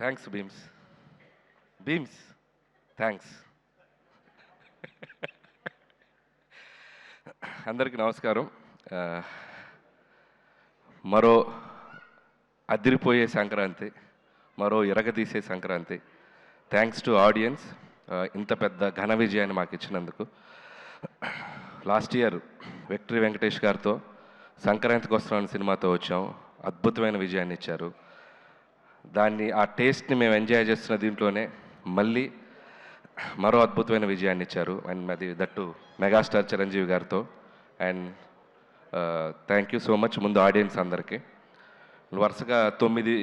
Thanks Bheems. Bheems thanks. అందరికీ నమస్కారం. ఆ, మరో అదిరిపోయే సంక్రాంతి, మరో ఇరగదీసే సంక్రాంతి. థ్యాంక్స్ టు ఆడియన్స్, ఇంత పెద్ద ఘన విజయాన్ని మాకు ఇచ్చినందుకు. లాస్ట్ ఇయర్ విక్టరీ వెంకటేష్ గారితో సంక్రాంతికి వస్తున్నాను సినిమాతో వచ్చాం. అద్భుతమైన విజయాన్ని ఇచ్చారు. దాన్ని, ఆ టేస్ట్ని మేము ఎంజాయ్ చేస్తున్న దీంట్లోనే మళ్ళీ మరో అద్భుతమైన విజయాన్ని ఇచ్చారు. అండ్ అది దట్టు మెగాస్టార్ చిరంజీవి గారితో. And thank you so much ముందు ఆడియన్స్ అందరికీ. వరుసగా 9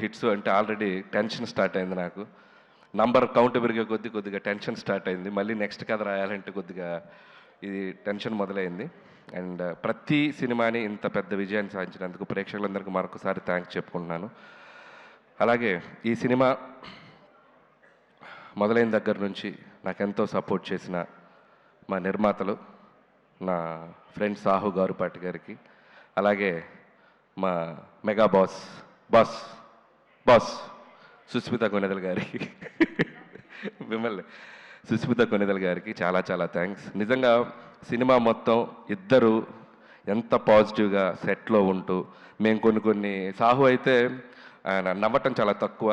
హిట్స్ అంటే ఆల్రెడీ టెన్షన్ స్టార్ట్ అయింది నాకు. నంబర్ కౌంట్ పెరిగే కొద్దిగా టెన్షన్ స్టార్ట్ అయింది. మళ్ళీ నెక్స్ట్ కథ రాయాలంటే కొద్దిగా ఇది టెన్షన్ మొదలైంది. అండ్ ప్రతి సినిమాని ఇంత పెద్ద విజయాన్ని సాధించినందుకు ప్రేక్షకులందరికీ మరొకసారి థ్యాంక్స్ చెప్పుకుంటున్నాను. అలాగే ఈ సినిమా మొదలైన దగ్గర నుంచి నాకెంతో సపోర్ట్ చేసిన మా నిర్మాతలు, నా ఫ్రెండ్ సాహు గారుపాటి గారికి, అలాగే మా మెగా బాస్ సుస్మిత కొనెదల గారికి, మిమ్మల్ని సుస్మిత కొనెదల గారికి చాలా చాలా థ్యాంక్స్. నిజంగా సినిమా మొత్తం ఇద్దరు ఎంత పాజిటివ్గా సెట్లో ఉంటూ, మేము కొన్ని సాహు అయితే ఆయన నవ్వటం చాలా తక్కువ,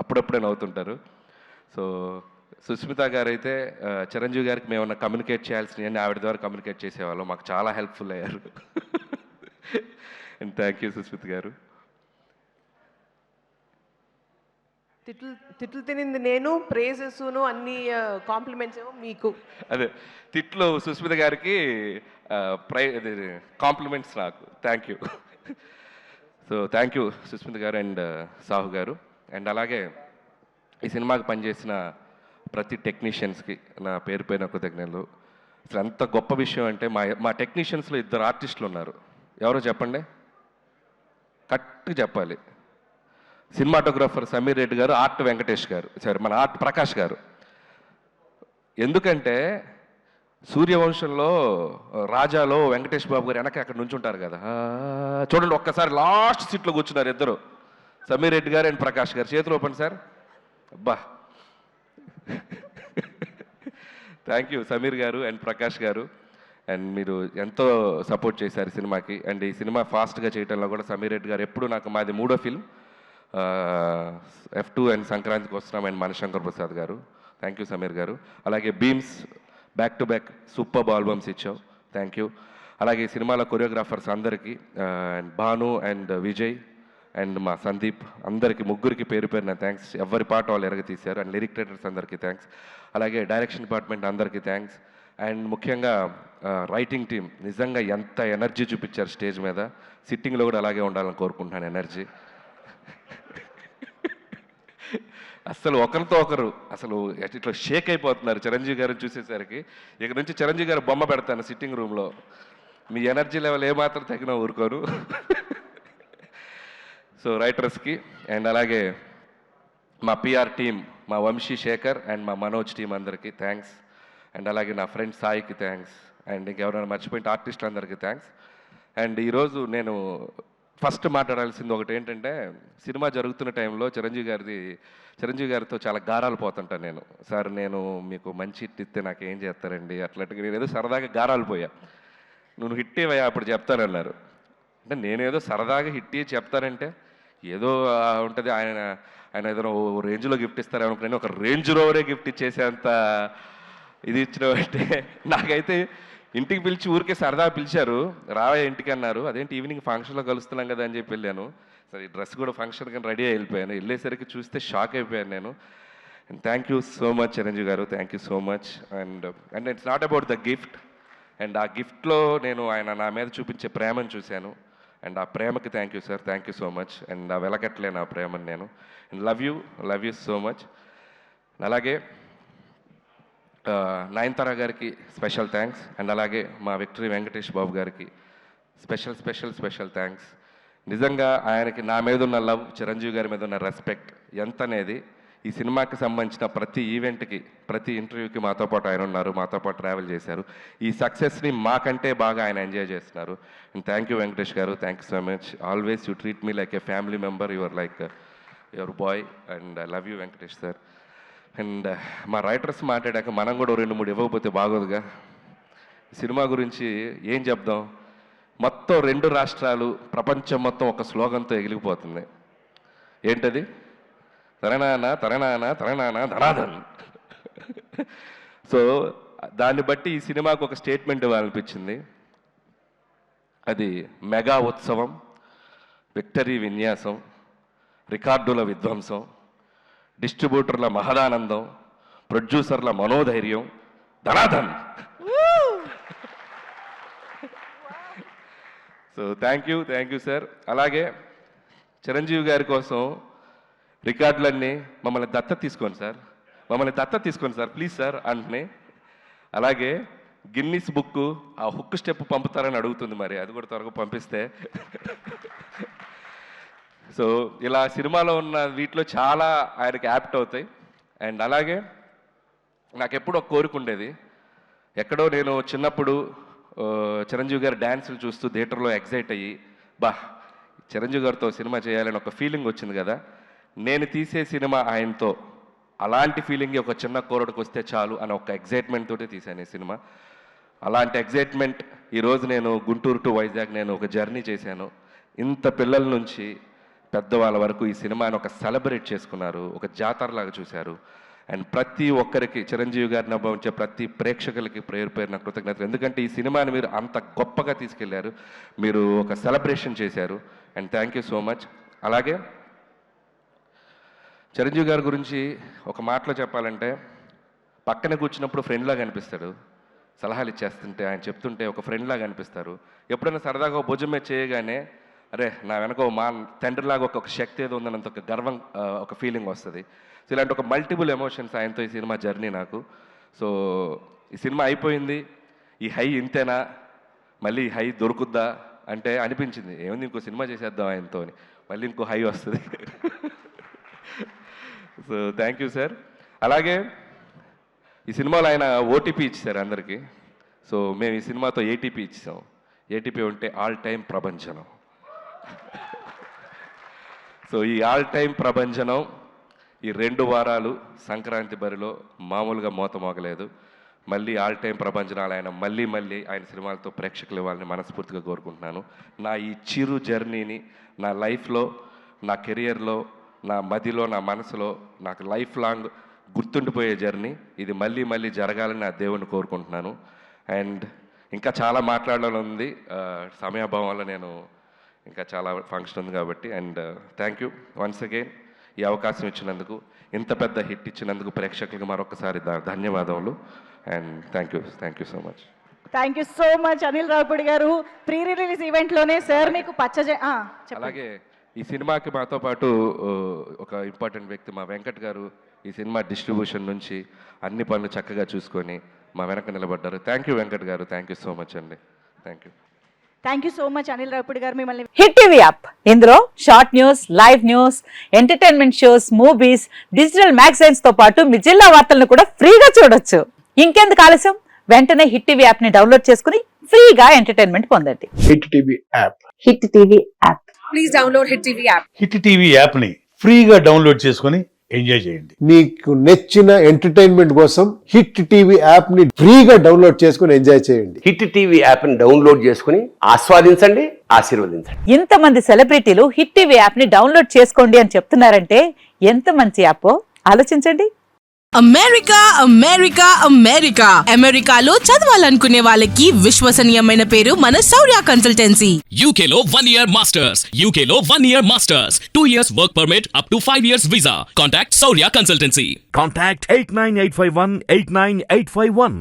అప్పుడప్పుడే నవ్వుతుంటారు. సో సుస్మిత గారు అయితే చిరంజీవి గారికి మేమన్నా కమ్యూనికేట్ చేయాల్సినవన్నీ ఆవిడ ద్వారా కమ్యూనికేట్ చేసేవాళ్ళం. మాకు చాలా హెల్ప్ఫుల్ అయ్యారు. అండ్ థ్యాంక్ యూ సుస్మిత గారు. తిట్లు తినింది నేను, ప్రేజెస్ను అన్ని కాంప్లిమెంట్స్ ఏమో మీకు. అదే తిట్లు సుస్మిత గారికి, కాంప్లిమెంట్స్ నాకు. Thank you. So thank you Susmita garu and Sahu గారు. అండ్ అలాగే ఈ సినిమాకి పనిచేసిన ప్రతి టెక్నీషియన్స్కి నా పేరుపైన కృతజ్ఞతలు. అసలు ఎంత గొప్ప విషయం అంటే మా టెక్నీషియన్స్లో 2 ఆర్టిస్టులు ఉన్నారు. ఎవరో చెప్పండి, కరెక్ట్గా చెప్పాలి. సినిమాటోగ్రాఫర్ సమీర్ రెడ్డి గారు, ఆర్ట్ వెంకటేష్ గారు, సారీ మన ఆర్ట్ ప్రకాష్ గారు. ఎందుకంటే సూర్యవంశంలో రాజాలో వెంకటేష్ బాబు గారు వెనక అక్కడ నుంచి ఉంటారు కదా, చూడండి ఒక్కసారి లాస్ట్ సీట్లో కూర్చున్నారు ఇద్దరు, సమీర్ రెడ్డి గారు అండ్ ప్రకాష్ గారు. చేతులు ఓపెన్ సార్. అబ్బా, థ్యాంక్ యూ సమీర్ గారు అండ్ ప్రకాష్ గారు. అండ్ మీరు ఎంతో సపోర్ట్ చేశారు సినిమాకి. అండ్ ఈ సినిమా ఫాస్ట్గా చేయడంలో కూడా సమీర్ రెడ్డి గారు ఎప్పుడు నాకు, మాది 3వ ఫిల్మ్ F2 అండ్ సంక్రాంతికి వస్తున్నాం అండ్ మనశంకర్ ప్రసాద్ గారు. Thank you Sameer garu. అలాగే beams back to back super albums ఇచ్చావు, థ్యాంక్ యూ. అలాగే ఈ సినిమాలో కొరియోగ్రాఫర్స్ అందరికీ, and Bhanu and Vijay and మా సందీప్, అందరికీ ముగ్గురికి పేరు పేరున థ్యాంక్స్. ఎవరి పాట వాళ్ళు ఎరగతీశారు. అండ్ లిరిక్ రైటర్స్ అందరికీ థ్యాంక్స్. అలాగే డైరెక్షన్ డిపార్ట్మెంట్ అందరికీ థ్యాంక్స్. అండ్ ముఖ్యంగా రైటింగ్ టీం నిజంగా ఎంత ఎనర్జీ చూపించారు స్టేజ్ మీద. సిట్టింగ్లో కూడా అలాగే ఉండాలని కోరుకుంటున్నాను ఎనర్జీ. అసలు ఒకరితో ఒకరు అసలు ఇట్లా షేక్ అయిపోతున్నారు చిరంజీవి గారిని చూసేసరికి. ఇక నుంచి చిరంజీవి గారు బొమ్మ పెడతాను సిట్టింగ్ రూమ్లో. మీ ఎనర్జీ లెవెల్ ఏమాత్రం తగిన ఊరుకోరు. సో రైటర్స్కి అండ్ అలాగే మా పిఆర్ టీం, మా వంశీ శేఖర్ అండ్ మా మనోజ్ టీం అందరికీ థ్యాంక్స్. అండ్ అలాగే నా ఫ్రెండ్ సాయికి థ్యాంక్స్. అండ్ ఇంకెవరైనా మర్చిపోయిన ఆర్టిస్టులు అందరికీ థ్యాంక్స్. అండ్ ఈరోజు నేను ఫస్ట్ మాట్లాడాల్సింది ఒకటి ఏంటంటే, సినిమా జరుగుతున్న టైంలో చిరంజీవి గారితో చాలా గారాలు పోతుంటాను నేను. సార్ నేను మీకు మంచి హిట్ ఇస్తే నాకు ఏం చేస్తారండి అట్లాంటిగా. నేను ఏదో సరదాగా గారాలు పోయా. నువ్వు హిట్ ఇవ్వయా అప్పుడు చెప్తానన్నారు. అంటే నేనేదో సరదాగా హిట్ ఇచ్చి చెప్తానంటే ఏదో ఉంటుంది, ఆయన ఏదో రేంజ్లో గిఫ్ట్ ఇస్తారనుకున్నాను. ఒక రేంజ్ రోవరే గిఫ్ట్ ఇచ్చేసేంత ఇది ఇచ్చినామంటే, నాకైతే ఇంటికి పిలిచి ఊరికే సరదా పిలిచారు, రావే ఇంటికి అన్నారు. అదేంటి ఈవినింగ్ ఫంక్షన్లో కలుస్తున్నాం కదా అని చెప్పి వెళ్ళాను. సరే ఈ డ్రెస్ కూడా ఫంక్షన్ కానీ రెడీ అయిపోయాను. వెళ్ళేసరికి చూస్తే షాక్ అయిపోయాను నేను. And thank you so much Chiranjeevi garu, thank you so much. And it's not about the gift. And ఆ గిఫ్ట్లో నేను ఆయన నా మీద చూపించే ప్రేమను చూశాను. అండ్ ఆ ప్రేమకి thank you sir, thank you so much. And ఆ వెలకట్లేను ఆ ప్రేమను నేను. And love you so much. అలాగే నయనతార గారికి స్పెషల్ థ్యాంక్స్. అండ్ అలాగే మా విక్టరీ వెంకటేష్ బాబు గారికి స్పెషల్ థ్యాంక్స్. నిజంగా ఆయనకి నా మీద ఉన్న లవ్, చిరంజీవి గారి మీద ఉన్న రెస్పెక్ట్ ఎంత అనేది ఈ సినిమాకి సంబంధించిన ప్రతి ఈవెంట్కి, ప్రతి ఇంటర్వ్యూకి మాతో పాటు ఆయన ఉన్నారు, మాతో పాటు ట్రావెల్ చేశారు. ఈ సక్సెస్ని మాకంటే బాగా ఆయన ఎంజాయ్ చేస్తున్నారు. అండ్ థ్యాంక్ యూ వెంకటేష్ గారు, thank you so much. Always you treat me like A family member. Your like your boy and I love you Venkatesh sir. And మా రైటర్స్ మాట్లాడాక మనం కూడా 2-3 ఇవ్వకపోతే బాగోదుగా. సినిమా గురించి ఏం చెప్దాం, మొత్తం 2 రాష్ట్రాలు ప్రపంచం మొత్తం ఒక స్లోగన్తో ఎగిలిపోతుంది. ఏంటది? తరణాన తరణాన తరణాన ధనాధన్. సో దాన్ని బట్టి ఈ సినిమాకు ఒక స్టేట్మెంట్ ఇవ్వాలనిపించింది. అది మెగా ఉత్సవం, విక్టరీ విన్యాసం, రికార్డుల విధ్వంసం, డిస్ట్రిబ్యూటర్ల మహదానందం, ప్రొడ్యూసర్ల మనోధైర్యం, ధనాధన్. So thank you sir. అలాగే చిరంజీవి గారి కోసం రికార్డులన్నీ మమ్మల్ని దత్తత తీసుకోండి సార్, ప్లీజ్ సార్ అంటున్నాయి. అలాగే గిన్నిస్ బుక్ ఆ హుక్ స్టెప్ పంపుతారని అడుగుతుంది, మరి అది కూడా త్వరగా పంపిస్తే. సో ఇలా సినిమాలో ఉన్న వీటిలో చాలా ఆయనకి యాప్ట్ అవుతాయి. అండ్ అలాగే నాకు ఎప్పుడు ఒక కోరిక ఉండేది, ఎక్కడో నేను చిన్నప్పుడు చిరంజీవి గారి డ్యాన్సులు చూస్తూ థియేటర్లో ఎగ్జైట్ అయ్యి చిరంజీవి గారితో సినిమా చేయాలని ఒక ఫీలింగ్ వచ్చింది కదా. నేను తీసే సినిమా ఆయనతో అలాంటి ఫీలింగ్ ఒక చిన్న కోరడికి వస్తే చాలు అని ఒక ఎగ్జైట్మెంట్ తోటి తీశాను ఈ సినిమా. అలాంటి ఎగ్జైట్మెంట్ ఈరోజు నేను గుంటూరు టు వైజాగ్ నేను ఒక జర్నీ చేశాను. ఇంత పిల్లల నుంచి పెద్దవాళ్ళ వరకు ఈ సినిమాని ఒక సెలబ్రేట్ చేసుకున్నారు, ఒక జాతరలాగా చూశారు. అండ్ ప్రతి ఒక్కరికి చిరంజీవి గారిని అనుభవించే ప్రతి ప్రేక్షకులకి పేరున కృతజ్ఞతలు. ఎందుకంటే ఈ సినిమాని మీరు అంత గొప్పగా తీసుకెళ్లారు, మీరు ఒక సెలబ్రేషన్ చేశారు. And thank you so much. అలాగే చిరంజీవి గారి గురించి ఒక మాటలో చెప్పాలంటే, పక్కన కూర్చున్నప్పుడు ఫ్రెండ్లాగా అనిపిస్తాడు, సలహాలు ఇచ్చేస్తుంటే ఆయన చెప్తుంటే ఒక ఫ్రెండ్లాగా అనిపిస్తారు. ఎప్పుడైనా సరదాగా భుజం మీద చేయగానే అరే నా వెనక మా తండ్రిలాగా ఒక శక్తి ఏదో ఉందన్నంత ఒక గర్వం, ఒక ఫీలింగ్ వస్తుంది. సో ఇలాంటి ఒక మల్టిపుల్ ఎమోషన్స్ ఆయనతో ఈ సినిమా జర్నీ నాకు. సో ఈ సినిమా అయిపోయింది, ఈ హై ఇంతేనా, మళ్ళీ ఈ హై దొరుకుద్దా అంటే అనిపించింది, ఏముంది ఇంకో సినిమా చేసేద్దాం ఆయనతో అని, మళ్ళీ ఇంకో హై వస్తుంది. So thank you sir. అలాగే ఈ సినిమాలో ఆయన ఓటీపీ ఇచ్చారు అందరికీ. సో మేము ఈ సినిమాతో ఏటీపీ ఇచ్చాం. ఏటీపీ ఉంటే ఆల్ టైమ్ ప్రభంజనం. సో ఈ ఆల్ టైమ్ ప్రభంజనం ఈ 2 వారాలు సంక్రాంతి బరిలో మామూలుగా మోతమోగలేదు. మళ్ళీ ఆల్ టైమ్ ప్రభంజనాలు ఆయన మళ్ళీ ఆయన సినిమాలతో ప్రేక్షకులు ఇవ్వాలని మనస్ఫూర్తిగా కోరుకుంటున్నాను. నా ఈ చిరు జర్నీని నా లైఫ్లో, నా కెరియర్లో, నా మదిలో, నా మనసులో నాకు లైఫ్ లాంగ్ గుర్తుండిపోయే జర్నీ ఇది మళ్ళీ జరగాలని నా దేవుణ్ణి కోరుకుంటున్నాను. అండ్ ఇంకా చాలా మాట్లాడాలని ఉంది, సమయాభావం వల్ల నేను ఇంకా చాలా ఫంక్షన్ ఉంది కాబట్టి. And thank you once again ఈ అవకాశం ఇచ్చినందుకు, ఇంత పెద్ద హిట్ ఇచ్చినందుకు ప్రేక్షకులకు మరొకసారి ధన్యవాదములు. And thank you so much. Thank you so much Anil Ravipudi garu. Pre release ఈవెంట్లోనే sir మీకు అలాగే ఈ సినిమాకి మాతో పాటు ఒక ఇంపార్టెంట్ వ్యక్తి మా వెంకట్ గారు ఈ సినిమా డిస్ట్రిబ్యూషన్ నుంచి అన్ని పనులు చక్కగా చూసుకొని మా వెనక నిలబడ్డారు. థ్యాంక్ యూ వెంకట్ గారు, థ్యాంక్ యూ సో మచ్ అండి. Thank you so much Anil Ravipudi గారు. మిమ్మల్ని హిట్ టీవీ యాప్, ఇందులో short news, live news, entertainment shows, movies, digital magazines తో పాటు మీ జిల్లా వార్తలను కూడా ఫ్రీగా చూడొచ్చు. ఇంకెందుకు ఆలస్యం, వెంటనే హిట్ టీవీ యాప్ ని డౌన్లోడ్ చేసుకుని ఫ్రీగా ఎంటర్టైన్మెంట్ పొందండి. Hit TV app. Hit TV app. Please download hit TV app. Hit TV app ని ఫ్రీగా డౌన్లోడ్ చేసుకుని ఎంజాయ్ చేయండి. మీకు నచ్చిన ఎంటర్టైన్మెంట్ కోసం హిట్ టీవీ యాప్ ని ఫ్రీగా డౌన్లోడ్ చేసుకుని ఎంజాయ్ చేయండి. హిట్ టీవీ యాప్ ని డౌన్లోడ్ చేసుకుని ఆస్వాదించండి, ఆశీర్వదించండి. ఇంతమంది సెలబ్రిటీలు హిట్ టీవీ యాప్ ని డౌన్లోడ్ చేసుకోండి అని చెప్తున్నారంటే ఎంత మంచి యాప్ ఆలోచించండి. అమెరికాలో చదవాలనుకునే వాళ్ళకి విశ్వసనీయమైన పేరు మన శౌర్య కన్సల్టెన్సీ. UK లో 1 year masters, 2 years work permit up to 5 years visa. Contact Saurya Consultancy. Contact 89851 89851.